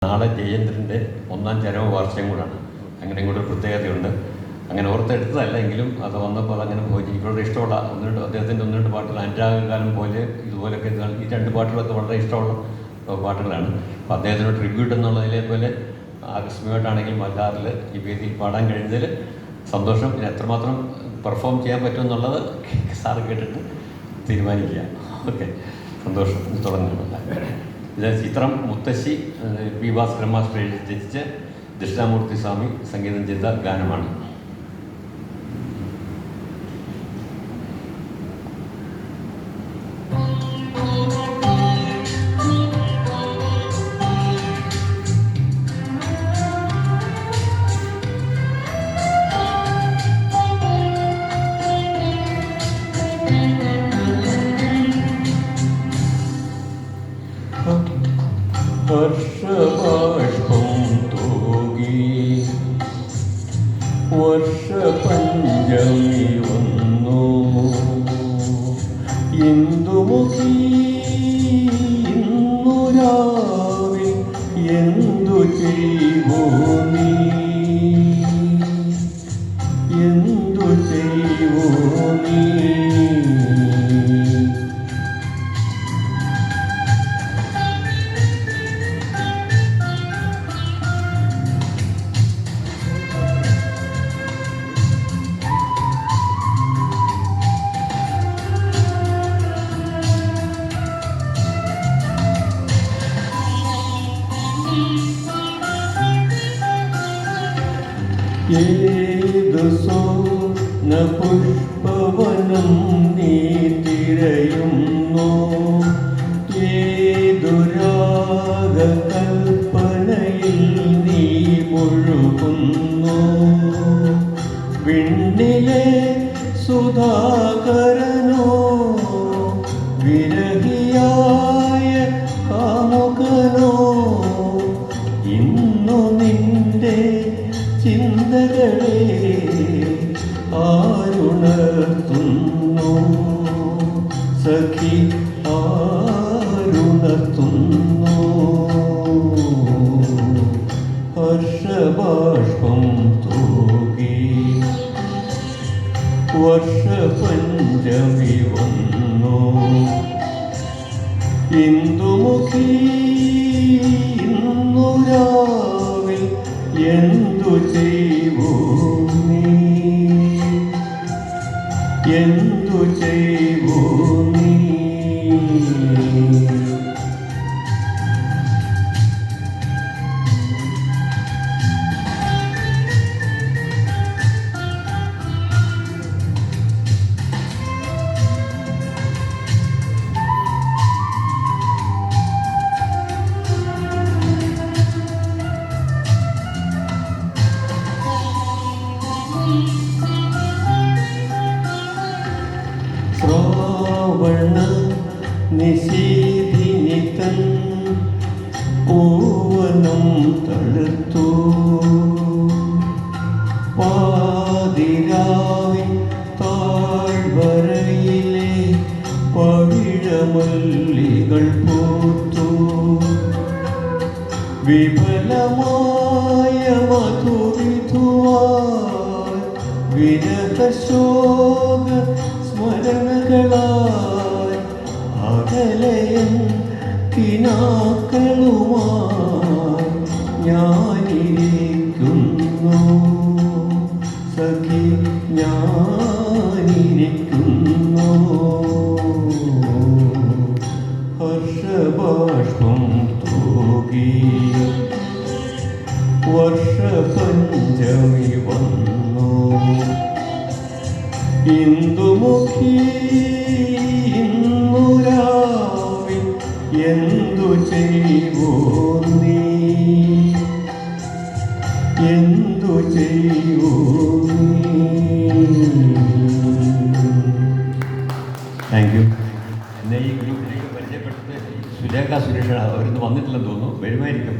നാളെ ജയേന്ദ്രൻ്റെ 1ാം ചരമവാർഷികം കൂടാണ്. അങ്ങനെ ഇങ്ങോട്ടൊരു പ്രത്യേകതയുണ്ട്. അങ്ങനെ ഓർത്തെടുത്തതല്ല, എങ്കിലും അത് വന്നപ്പോൾ അതങ്ങനെ പോയി. എനിക്കുള്ള ഇഷ്ടമുള്ള അദ്ദേഹത്തിൻ്റെ 1-2 പാട്ടുകൾ, അനുരാഗകാലം പോലെ ഇതുപോലെയൊക്കെ ഈ 2 പാട്ടുകളൊക്കെ വളരെ ഇഷ്ടമുള്ള പാട്ടുകളാണ്. അപ്പോൾ അദ്ദേഹത്തിനോട് ട്രിബ്യൂട്ട് എന്നുള്ളതിലെ പോലെ ആകസ്മികമായിട്ടാണെങ്കിലും മലയാറിൽ ഈ വേദിയിൽ പാടാൻ കഴിയുന്നതിൽ സന്തോഷം. ഇനി എത്രമാത്രം പെർഫോം ചെയ്യാൻ പറ്റുമെന്നുള്ളത് സാറ് കേട്ടിട്ട് തീരുമാനിക്കുക. ഓക്കെ, സന്തോഷം. തുടങ്ങുന്നു. ഇത് ചിത്രം മുത്തശ്ശി, പി ഭാസ്കരൻ മാസ്റ്റർ രചിച്ച് ദക്ഷിണാമൂർത്തി സ്വാമി സംഗീതം ചെയ്ത ഗാനമാണ്. വർഷബാഷ്പം തൂകി വർഷപഞ്ചമി വന്നു, ഇന്ദുമുഖി ഇന്നു രാവിൽ എന്തു ചെയ്വോ നീ, എന്തു ചെയ്വോ നീ. ഏതു സ്വപ്ന പുഷ്പവനം നീ തിരയുന്നു, ഏതു രാഗകൽപ്പനയിൽ നീ മുഴുകുന്നു. വിണ്ണിലെ സുധാകരനോ വിരഹിയായ കാമുകനോ ഇന്നു നിന്റെ ചിന്തകളെ ആരുണർത്തുന്നു, സഖി ആരുണർത്തുന്നു. ഹർഷബാഷ്പം തൂകി വർഷപഞ്ചമി വന്നു, ഇന്ദുമുഖി ഇന്നു രാവിൽ എന്തു ചെയ്വോ നീ, എന്തു ചെയ്വോ നീ. ശ്രാവണ നിശീധിനിതൻ പൂവനം തളുത്തു, പാതിരാവിൻ താഴ്വരയിലെ പവിഴമല്ലികൾ പൂത്തു. വിഫലമായ മധുവിധുവായി വിരഹശോക സ്മരണകളായി അകലയൻ കിനാക്കളുമായി ഞാനിരിക്കുന്നു, സഖി ഞാനിരിക്കുന്നു. ഹർഷബാഷ്പം തൂകി വർഷപഞ്ചമി വന്നു, ഇന്ദുമുഖി ഇന്നു രാവിൽ എന്തു ചെയ്വോ നീ, എന്തു ചെയ്വോ നീ. Thank you. എന്നെ ഈ ഗ്രൂപ്പിലേക്ക് പരിചയപ്പെട്ടത് സുരേഖ സുരേഷ്, അവരിന്ന് വന്നിട്ടില്ലെന്ന് തോന്നുന്നു. വരുമായിരിക്കും.